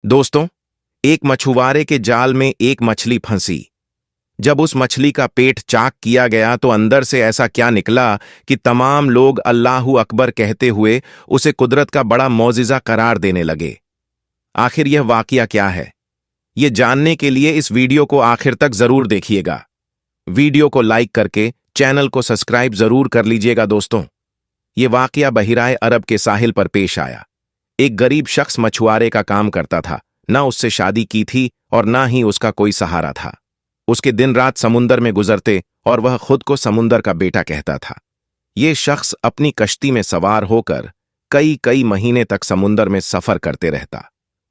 दोस्तों, एक मछुआरे के जाल में एक मछली फंसी। जब उस मछली का पेट चाक किया गया तो अंदर से ऐसा क्या निकला कि तमाम लोग अल्लाहू अकबर कहते हुए उसे कुदरत का बड़ा मौजिज़ा करार देने लगे। आखिर यह वाकया क्या है, ये जानने के लिए इस वीडियो को आखिर तक जरूर देखिएगा। वीडियो को लाइक करके चैनल को सब्सक्राइब जरूर कर लीजिएगा। दोस्तों, ये वाकया बहिराए अरब के साहिल पर पेश आया। एक गरीब शख्स मछुआरे का काम करता था। ना उससे शादी की थी और ना ही उसका कोई सहारा था। उसके दिन रात समुंदर में गुजरते और वह खुद को समुंदर का बेटा कहता था। ये शख्स अपनी कश्ती में सवार होकर कई कई महीने तक समुंदर में सफर करते रहता।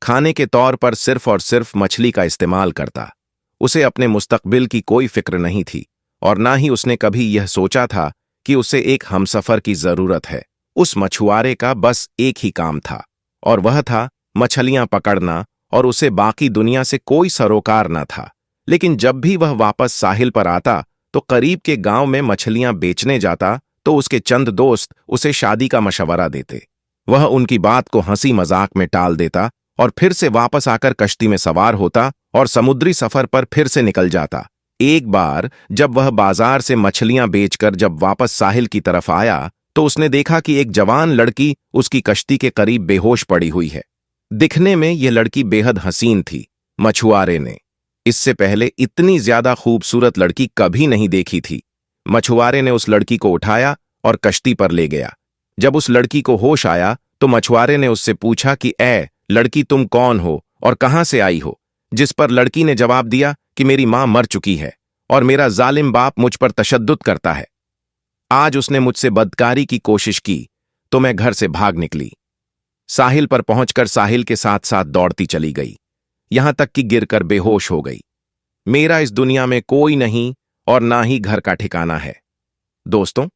खाने के तौर पर सिर्फ और सिर्फ मछली का इस्तेमाल करता। उसे अपने मुस्तकबिल की कोई फिक्र नहीं थी और ना ही उसने कभी यह सोचा था कि उसे एक हमसफर की जरूरत है। उस मछुआरे का बस एक ही काम था और वह था मछलियां पकड़ना, और उसे बाकी दुनिया से कोई सरोकार न था। लेकिन जब भी वह वापस साहिल पर आता तो करीब के गांव में मछलियां बेचने जाता तो उसके चंद दोस्त उसे शादी का मशवरा देते। वह उनकी बात को हंसी मजाक में टाल देता और फिर से वापस आकर कश्ती में सवार होता और समुद्री सफर पर फिर से निकल जाता। एक बार जब वह बाजार से मछलियां बेचकर जब वापस साहिल की तरफ आया तो उसने देखा कि एक जवान लड़की उसकी कश्ती के करीब बेहोश पड़ी हुई है। दिखने में यह लड़की बेहद हसीन थी। मछुआरे ने इससे पहले इतनी ज्यादा खूबसूरत लड़की कभी नहीं देखी थी। मछुआरे ने उस लड़की को उठाया और कश्ती पर ले गया। जब उस लड़की को होश आया तो मछुआरे ने उससे पूछा कि ऐ लड़की, तुम कौन हो और कहां से आई हो? जिस पर लड़की ने जवाब दिया कि मेरी मां मर चुकी है और मेरा जालिम बाप मुझ पर तशद्दुद करता है। आज उसने मुझसे बदकारी की कोशिश की तो मैं घर से भाग निकली। साहिल पर पहुंचकर साहिल के साथ साथ दौड़ती चली गई, यहां तक कि गिरकर बेहोश हो गई। मेरा इस दुनिया में कोई नहीं और ना ही घर का ठिकाना है। दोस्तों,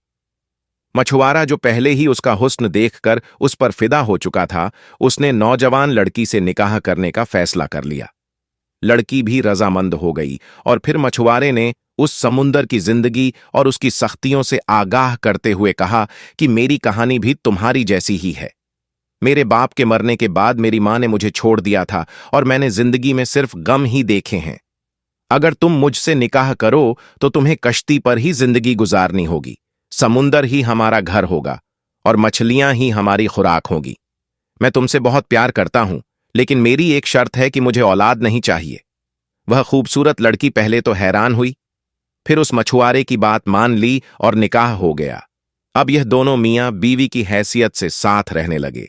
मछुआरा जो पहले ही उसका हुस्न देखकर उस पर फिदा हो चुका था, उसने नौजवान लड़की से निकाह करने का फैसला कर लिया। लड़की भी रजामंद हो गई और फिर मछुआरे ने उस समुंदर की जिंदगी और उसकी सख्तियों से आगाह करते हुए कहा कि मेरी कहानी भी तुम्हारी जैसी ही है। मेरे बाप के मरने के बाद मेरी मां ने मुझे छोड़ दिया था और मैंने जिंदगी में सिर्फ गम ही देखे हैं। अगर तुम मुझसे निकाह करो तो तुम्हें कश्ती पर ही जिंदगी गुजारनी होगी। समुंदर ही हमारा घर होगा और मछलियां ही हमारी खुराक होगी। मैं तुमसे बहुत प्यार करता हूं, लेकिन मेरी एक शर्त है कि मुझे औलाद नहीं चाहिए। वह खूबसूरत लड़की पहले तो हैरान हुई, फिर उस मछुआरे की बात मान ली और निकाह हो गया। अब यह दोनों मियां बीवी की हैसियत से साथ रहने लगे।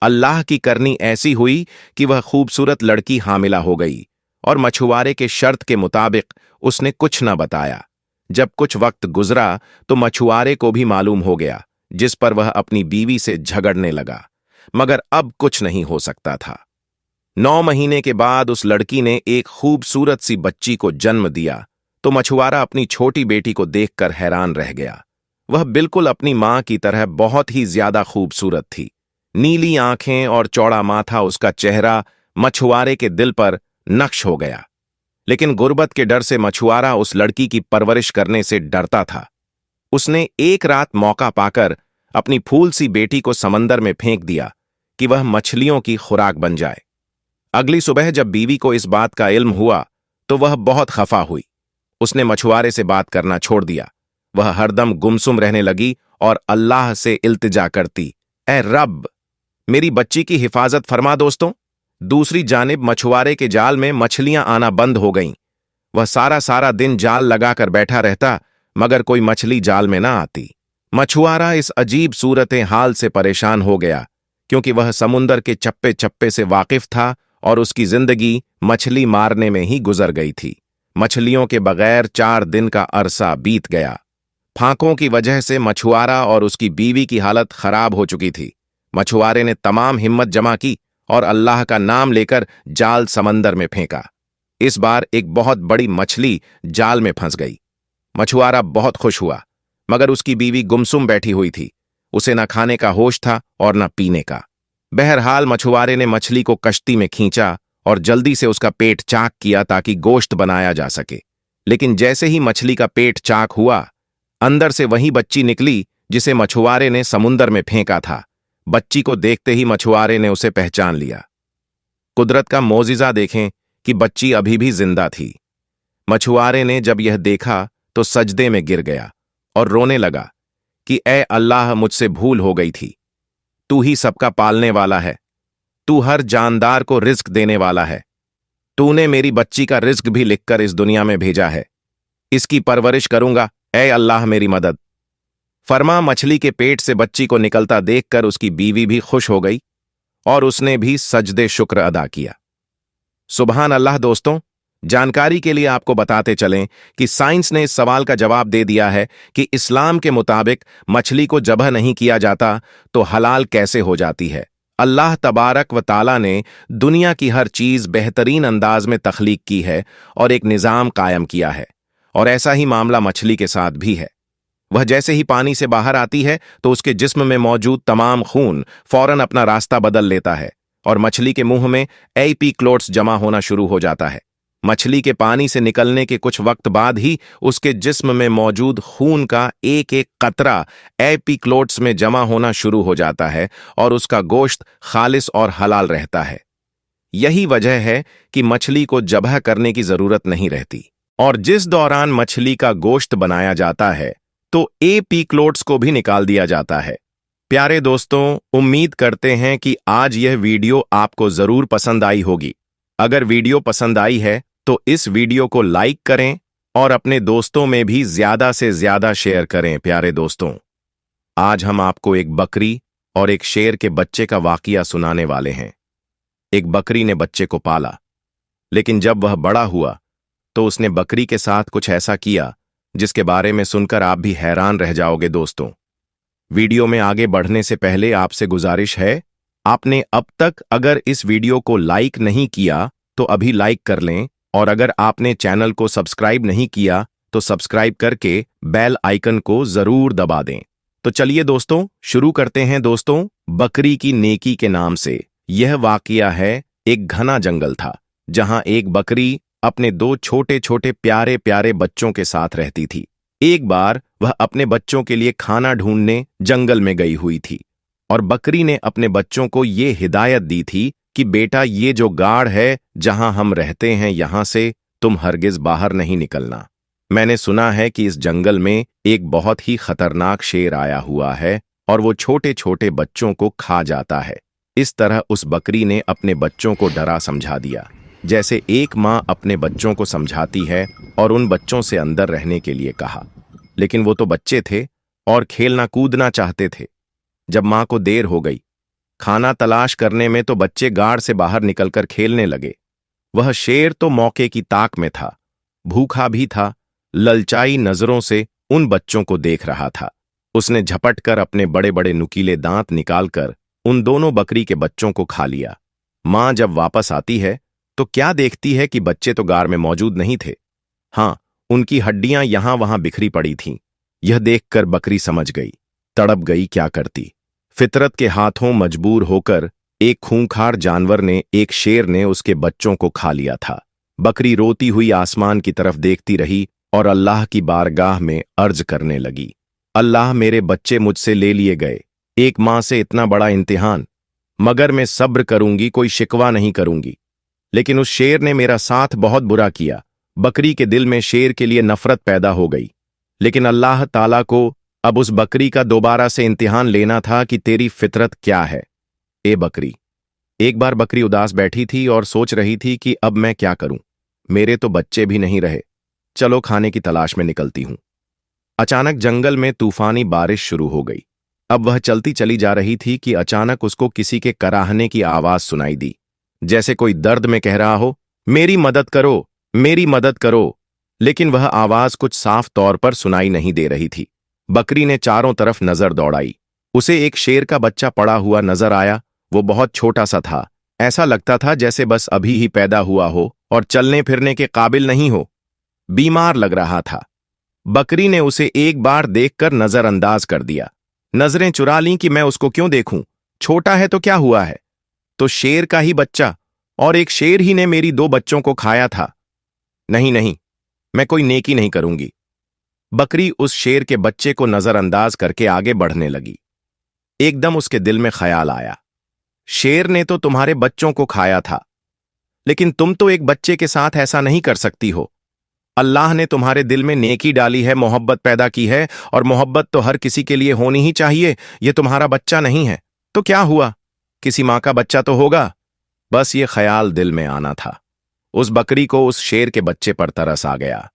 अल्लाह की करनी ऐसी हुई कि वह खूबसूरत लड़की हामिला हो गई और मछुआरे के शर्त के मुताबिक उसने कुछ न बताया। जब कुछ वक्त गुजरा तो मछुआरे को भी मालूम हो गया, जिस पर वह अपनी बीवी से झगड़ने लगा। मगर अब कुछ नहीं हो सकता था। 9 महीने के बाद उस लड़की ने एक खूबसूरत सी बच्ची को जन्म दिया तो मछुआरा अपनी छोटी बेटी को देखकर हैरान रह गया। वह बिल्कुल अपनी मां की तरह बहुत ही ज्यादा खूबसूरत थी। नीली आंखें और चौड़ा माथा, उसका चेहरा मछुआरे के दिल पर नक्श हो गया। लेकिन गुर्बत के डर से मछुआरा उस लड़की की परवरिश करने से डरता था। उसने एक रात मौका पाकर अपनी फूल सी बेटी को समंदर में फेंक दिया कि वह मछलियों की खुराक बन जाए। अगली सुबह जब बीवी को इस बात का इल्म हुआ तो वह बहुत खफा हुई। उसने मछुआरे से बात करना छोड़ दिया। वह हरदम गुमसुम रहने लगी और अल्लाह से इल्तिजा करती, ऐ रब, मेरी बच्ची की हिफाजत फरमा। दोस्तों, दूसरी जानिब मछुआरे के जाल में मछलियां आना बंद हो गईं। वह सारा सारा दिन जाल लगाकर बैठा रहता, मगर कोई मछली जाल में ना आती। मछुआरा इस अजीब सूरत हाल से परेशान हो गया, क्योंकि वह समुंदर के चप्पे चप्पे से वाकिफ था और उसकी जिंदगी मछली मारने में ही गुजर गई थी। मछलियों के बगैर 4 दिन का अरसा बीत गया। फांकों की वजह से मछुआरा और उसकी बीवी की हालत खराब हो चुकी थी। मछुआरे ने तमाम हिम्मत जमा की और अल्लाह का नाम लेकर जाल समंदर में फेंका। इस बार एक बहुत बड़ी मछली जाल में फंस गई। मछुआरा बहुत खुश हुआ, मगर उसकी बीवी गुमसुम बैठी हुई थी। उसे न खाने का होश था और न पीने का। बहरहाल मछुआरे ने मछली को कश्ती में खींचा और जल्दी से उसका पेट चाक किया ताकि गोश्त बनाया जा सके। लेकिन जैसे ही मछली का पेट चाक हुआ, अंदर से वही बच्ची निकली जिसे मछुआरे ने समुंदर में फेंका था। बच्ची को देखते ही मछुआरे ने उसे पहचान लिया। कुदरत का मोजिज़ा देखें कि बच्ची अभी भी जिंदा थी। मछुआरे ने जब यह देखा तो सजदे में गिर गया और रोने लगा कि ए अल्लाह, मुझसे भूल हो गई थी। तू ही सबका पालने वाला है। तू हर जानदार को रिज्क देने वाला है। तूने मेरी बच्ची का रिज्क भी लिखकर इस दुनिया में भेजा है। इसकी परवरिश करूंगा, ए अल्लाह मेरी मदद फरमा। मछली के पेट से बच्ची को निकलता देखकर उसकी बीवी भी खुश हो गई और उसने भी सजदे शुक्र अदा किया। सुबहान अल्लाह। दोस्तों, जानकारी के लिए आपको बताते चलें कि साइंस ने इस सवाल का जवाब दे दिया है कि इस्लाम के मुताबिक मछली को ज़बह नहीं किया जाता तो हलाल कैसे हो जाती है। अल्लाह तबारक व ताला ने दुनिया की हर चीज़ बेहतरीन अंदाज में तख्लीक की है और एक निज़ाम कायम किया है, और ऐसा ही मामला मछली के साथ भी है। वह जैसे ही पानी से बाहर आती है तो उसके जिस्म में मौजूद तमाम खून फौरन अपना रास्ता बदल लेता है और मछली के मुंह में एपीक्लोट्स जमा होना शुरू हो जाता है। मछली के पानी से निकलने के कुछ वक्त बाद ही उसके जिस्म में मौजूद खून का एक एक कतरा एपीक्लोट्स में जमा होना शुरू हो जाता है और उसका गोश्त खालिस और हलाल रहता है। यही वजह है कि मछली को ज़बह करने की जरूरत नहीं रहती। और जिस दौरान मछली का गोश्त बनाया जाता है तो एपीक्लोट्स को भी निकाल दिया जाता है। प्यारे दोस्तों, उम्मीद करते हैं कि आज यह वीडियो आपको जरूर पसंद आई होगी। अगर वीडियो पसंद आई है तो इस वीडियो को लाइक करें और अपने दोस्तों में भी ज्यादा से ज्यादा शेयर करें। प्यारे दोस्तों, आज हम आपको एक बकरी और एक शेर के बच्चे का वाकया सुनाने वाले हैं। एक बकरी ने बच्चे को पाला, लेकिन जब वह बड़ा हुआ तो उसने बकरी के साथ कुछ ऐसा किया जिसके बारे में सुनकर आप भी हैरान रह जाओगे। दोस्तों, वीडियो में आगे बढ़ने से पहले आपसे गुजारिश है, आपने अब तक अगर इस वीडियो को लाइक नहीं किया तो अभी लाइक कर लें, और अगर आपने चैनल को सब्सक्राइब नहीं किया तो सब्सक्राइब करके बेल आइकन को जरूर दबा दें। तो चलिए दोस्तों, शुरू करते हैं। दोस्तों, बकरी की नेकी के नाम से यह वाकया है। एक घना जंगल था जहां एक बकरी अपने दो छोटे छोटे प्यारे प्यारे बच्चों के साथ रहती थी। एक बार वह अपने बच्चों के लिए खाना ढूंढने जंगल में गई हुई थी और बकरी ने अपने बच्चों को ये हिदायत दी थी कि बेटा, ये जो गाड़ है जहां हम रहते हैं, यहां से तुम हरगिज बाहर नहीं निकलना। मैंने सुना है कि इस जंगल में एक बहुत ही खतरनाक शेर आया हुआ है और वो छोटे छोटे बच्चों को खा जाता है। इस तरह उस बकरी ने अपने बच्चों को डरा समझा दिया, जैसे एक माँ अपने बच्चों को समझाती है, और उन बच्चों से अंदर रहने के लिए कहा। लेकिन वो तो बच्चे थे और खेलना कूदना चाहते थे। जब माँ को देर हो गई खाना तलाश करने में तो बच्चे गाड़ से बाहर निकलकर खेलने लगे। वह शेर तो मौके की ताक में था, भूखा भी था, ललचाई नजरों से उन बच्चों को देख रहा था। उसने झपटकर अपने बड़े बड़े नुकीले दांत निकालकर उन दोनों बकरी के बच्चों को खा लिया। माँ जब वापस आती है तो क्या देखती है कि बच्चे तो गाड़ में मौजूद नहीं थे। हाँ, उनकी हड्डियां यहां वहां बिखरी पड़ी थीं। यह देखकर बकरी समझ गई, तड़प गई, क्या करती। फितरत के हाथों मजबूर होकर एक खूंखार जानवर ने, एक शेर ने उसके बच्चों को खा लिया था। बकरी रोती हुई आसमान की तरफ देखती रही और अल्लाह की बारगाह में अर्ज करने लगी, अल्लाह, मेरे बच्चे मुझसे ले लिए गए। एक माँ से इतना बड़ा इम्तिहान, मगर मैं सब्र करूंगी, कोई शिकवा नहीं करूंगी। लेकिन उस शेर ने मेरा साथ बहुत बुरा किया। बकरी के दिल में शेर के लिए नफरत पैदा हो गई। लेकिन अल्लाह ताला को अब उस बकरी का दोबारा से इम्तिहान लेना था कि तेरी फितरत क्या है। ए बकरी। एक बार बकरी उदास बैठी थी और सोच रही थी कि अब मैं क्या करूं, मेरे तो बच्चे भी नहीं रहे, चलो खाने की तलाश में निकलती हूं। अचानक जंगल में तूफानी बारिश शुरू हो गई। अब वह चलती चली जा रही थी कि अचानक उसको किसी के कराहने की आवाज सुनाई दी, जैसे कोई दर्द में कह रहा हो, मेरी मदद करो, मेरी मदद करो। लेकिन वह आवाज कुछ साफ तौर पर सुनाई नहीं दे रही थी। बकरी ने चारों तरफ नजर दौड़ाई। उसे एक शेर का बच्चा पड़ा हुआ नजर आया। वो बहुत छोटा सा था, ऐसा लगता था जैसे बस अभी ही पैदा हुआ हो और चलने फिरने के काबिल नहीं हो। बीमार लग रहा था। बकरी ने उसे एक बार देखकर नजरअंदाज कर दिया। नजरें चुरा लीं कि मैं उसको क्यों देखूं, छोटा है तो क्या हुआ है, तो शेर का ही बच्चा, और एक शेर ही ने मेरी दो बच्चों को खाया था। नहीं नहीं, मैं कोई नेकी नहीं करूंगी। बकरी उस शेर के बच्चे को नजरअंदाज करके आगे बढ़ने लगी। एकदम उसके दिल में ख्याल आया, शेर ने तो तुम्हारे बच्चों को खाया था, लेकिन तुम तो एक बच्चे के साथ ऐसा नहीं कर सकती हो। अल्लाह ने तुम्हारे दिल में नेकी डाली है, मोहब्बत पैदा की है, और मोहब्बत तो हर किसी के लिए होनी ही चाहिए। ये तुम्हारा बच्चा नहीं है तो क्या हुआ, किसी माँ का बच्चा तो होगा। बस ये ख्याल दिल में आना था। उस बकरी को उस शेर के बच्चे पर तरस आ गया।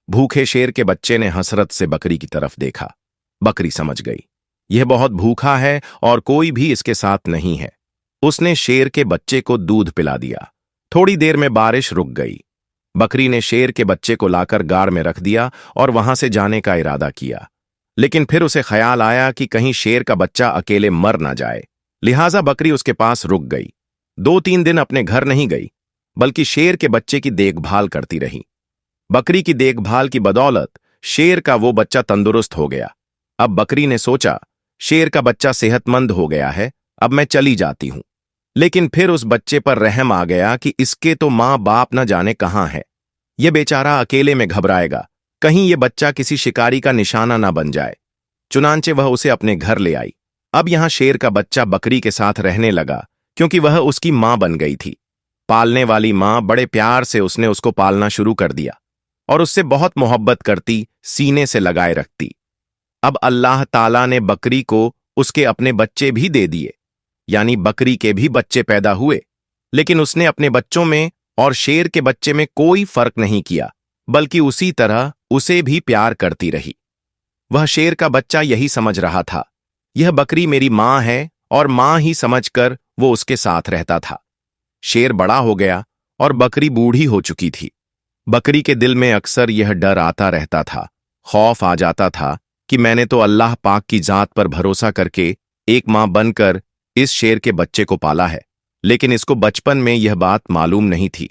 भूखे शेर के बच्चे ने हसरत से बकरी की तरफ देखा। बकरी समझ गई, यह बहुत भूखा है और कोई भी इसके साथ नहीं है। उसने शेर के बच्चे को दूध पिला दिया। थोड़ी देर में बारिश रुक गई। बकरी ने शेर के बच्चे को लाकर गाड़ में रख दिया और वहां से जाने का इरादा किया। लेकिन फिर उसे ख्याल आया कि कहीं शेर का बच्चा अकेले मर ना जाए, लिहाजा बकरी उसके पास रुक गई। 2-3 दिन अपने घर नहीं गई, बल्कि शेर के बच्चे की देखभाल करती रही। बकरी की देखभाल की बदौलत शेर का वो बच्चा तंदुरुस्त हो गया। अब बकरी ने सोचा, शेर का बच्चा सेहतमंद हो गया है, अब मैं चली जाती हूं। लेकिन फिर उस बच्चे पर रहम आ गया कि इसके तो मां बाप न जाने कहां है। ये बेचारा अकेले में घबराएगा, कहीं ये बच्चा किसी शिकारी का निशाना ना बन जाए। चुनांचे वह उसे अपने घर ले आई। अब यहां शेर का बच्चा बकरी के साथ रहने लगा, क्योंकि वह उसकी मां बन गई थी। पालने वाली मां बड़े प्यार से उसने उसको पालना शुरू कर दिया और उससे बहुत मोहब्बत करती, सीने से लगाए रखती। अब अल्लाह ताला ने बकरी को उसके अपने बच्चे भी दे दिए, यानी बकरी के भी बच्चे पैदा हुए। लेकिन उसने अपने बच्चों में और शेर के बच्चे में कोई फर्क नहीं किया, बल्कि उसी तरह उसे भी प्यार करती रही। वह शेर का बच्चा यही समझ रहा था, यह बकरी मेरी मां है, और मां ही समझकर वो उसके साथ रहता था। शेर बड़ा हो गया और बकरी बूढ़ी हो चुकी थी। बकरी के दिल में अक्सर यह डर आता रहता था, खौफ आ जाता था कि मैंने तो अल्लाह पाक की जात पर भरोसा करके एक मां बनकर इस शेर के बच्चे को पाला है, लेकिन इसको बचपन में यह बात मालूम नहीं थी।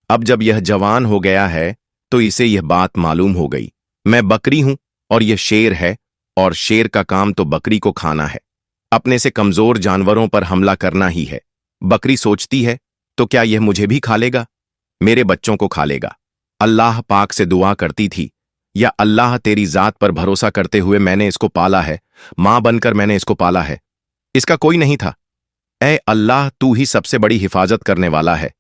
अब जब यह जवान हो गया है तो इसे यह बात मालूम हो गई, मैं बकरी हूं और यह शेर है, और शेर का काम तो बकरी को खाना है, अपने से कमजोर जानवरों पर हमला करना ही है। बकरी सोचती है, तो क्या यह मुझे भी खा लेगा, मेरे बच्चों को खा लेगा। अल्लाह पाक से दुआ करती थी, या अल्लाह तेरी जात पर भरोसा करते हुए मैंने इसको पाला है, मां बनकर मैंने इसको पाला है, इसका कोई नहीं था। ऐ अल्लाह, तू ही सबसे बड़ी हिफाजत करने वाला है,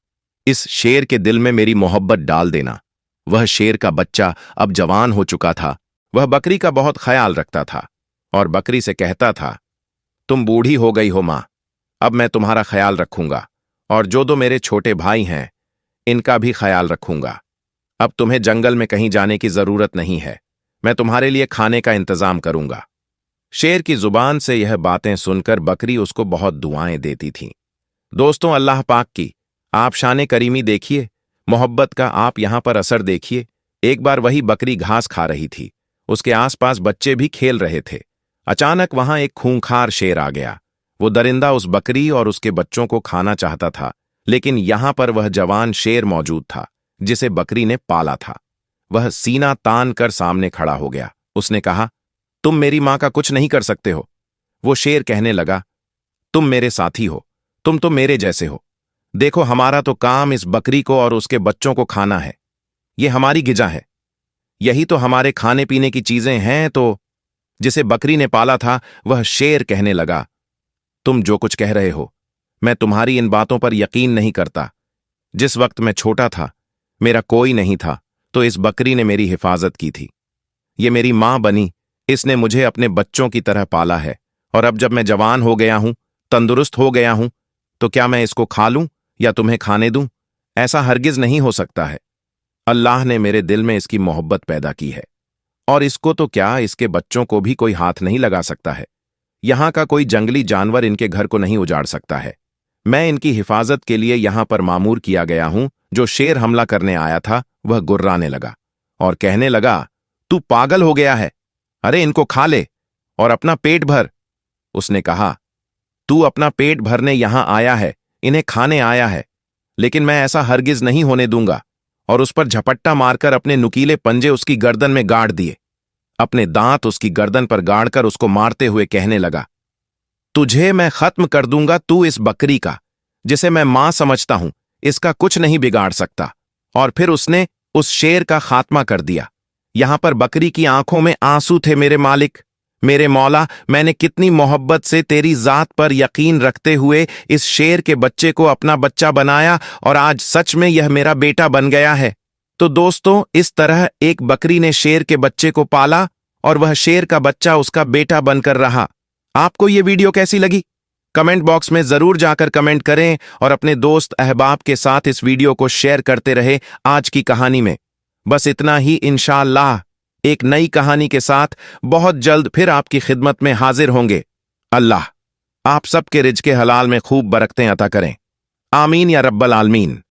इस शेर के दिल में मेरी मोहब्बत डाल देना। वह शेर का बच्चा अब जवान हो चुका था। वह बकरी का बहुत ख्याल रखता था और बकरी से कहता था, तुम बूढ़ी हो गई हो मां, अब मैं तुम्हारा ख्याल रखूंगा, और जो दो मेरे छोटे भाई हैं इनका भी ख्याल रखूंगा। अब तुम्हें जंगल में कहीं जाने की जरूरत नहीं है, मैं तुम्हारे लिए खाने का इंतजाम करूंगा। शेर की जुबान से यह बातें सुनकर बकरी उसको बहुत दुआएं देती थी। दोस्तों, अल्लाह पाक की आप शान करीमी देखिए, मोहब्बत का आप यहां पर असर देखिए। एक बार वही बकरी घास खा रही थी, उसके आसपास बच्चे भी खेल रहे थे। अचानक वहां एक खूंखार शेर आ गया। वो दरिंदा उस बकरी और उसके बच्चों को खाना चाहता था, लेकिन यहां पर वह जवान शेर मौजूद था जिसे बकरी ने पाला था। वह सीना तान कर सामने खड़ा हो गया। उसने कहा, तुम मेरी मां का कुछ नहीं कर सकते हो। वो शेर कहने लगा, तुम मेरे साथी हो, तुम तो मेरे जैसे हो। देखो, हमारा तो काम इस बकरी को और उसके बच्चों को खाना है, ये हमारी गिजा है, यही तो हमारे खाने पीने की चीजें हैं। तो जिसे बकरी ने पाला था वह शेर कहने लगा, तुम जो कुछ कह रहे हो, मैं तुम्हारी इन बातों पर यकीन नहीं करता। जिस वक्त मैं छोटा था, मेरा कोई नहीं था, तो इस बकरी ने मेरी हिफाजत की थी। ये मेरी मां बनी, इसने मुझे अपने बच्चों की तरह पाला है, और अब जब मैं जवान हो गया हूं, तंदुरुस्त हो गया हूं, तो क्या मैं इसको खा लूं या तुम्हें खाने दूं? ऐसा हरगिज नहीं हो सकता है। अल्लाह ने मेरे दिल में इसकी मोहब्बत पैदा की है, और इसको तो क्या, इसके बच्चों को भी कोई हाथ नहीं लगा सकता है। यहां का कोई जंगली जानवर इनके घर को नहीं उजाड़ सकता है। मैं इनकी हिफाजत के लिए यहां पर मामूर किया गया हूं। जो शेर हमला करने आया था वह गुर्राने लगा और कहने लगा, तू पागल हो गया है, अरे इनको खा ले और अपना पेट भर। उसने कहा, तू अपना पेट भरने यहां आया है, इन्हें खाने आया है, लेकिन मैं ऐसा हरगिज नहीं होने दूंगा। और उस पर झपट्टा मारकर अपने नुकीले पंजे उसकी गर्दन में गाड़ दिए। अपने दांत उसकी गर्दन पर गाड़कर उसको मारते हुए कहने लगा, तुझे मैं खत्म कर दूंगा, तू इस बकरी का, जिसे मैं मां समझता हूं, इसका कुछ नहीं बिगाड़ सकता। और फिर उसने उस शेर का खात्मा कर दिया। यहां पर बकरी की आंखों में आंसू थे, मेरे मालिक, मेरे मौला, मैंने कितनी मोहब्बत से तेरी जात पर यकीन रखते हुए इस शेर के बच्चे को अपना बच्चा बनाया और आज सच में यह मेरा बेटा बन गया है। तो दोस्तों, इस तरह एक बकरी ने शेर के बच्चे को पाला और वह शेर का बच्चा उसका बेटा बनकर रहा। आपको ये वीडियो कैसी लगी? कमेंट बॉक्स में जरूर जाकर कमेंट करें और अपने दोस्त अहबाब के साथ इस वीडियो को शेयर करते रहे आज की कहानी में। बस इतना ही। इंशाअल्लाह एक नई कहानी के साथ बहुत जल्द फिर आपकी खिदमत में हाजिर होंगे। अल्लाह आप सबके रिज़्क़े हलाल में खूब बरकतें अता करें। आमीन या रब्बल आलमीन।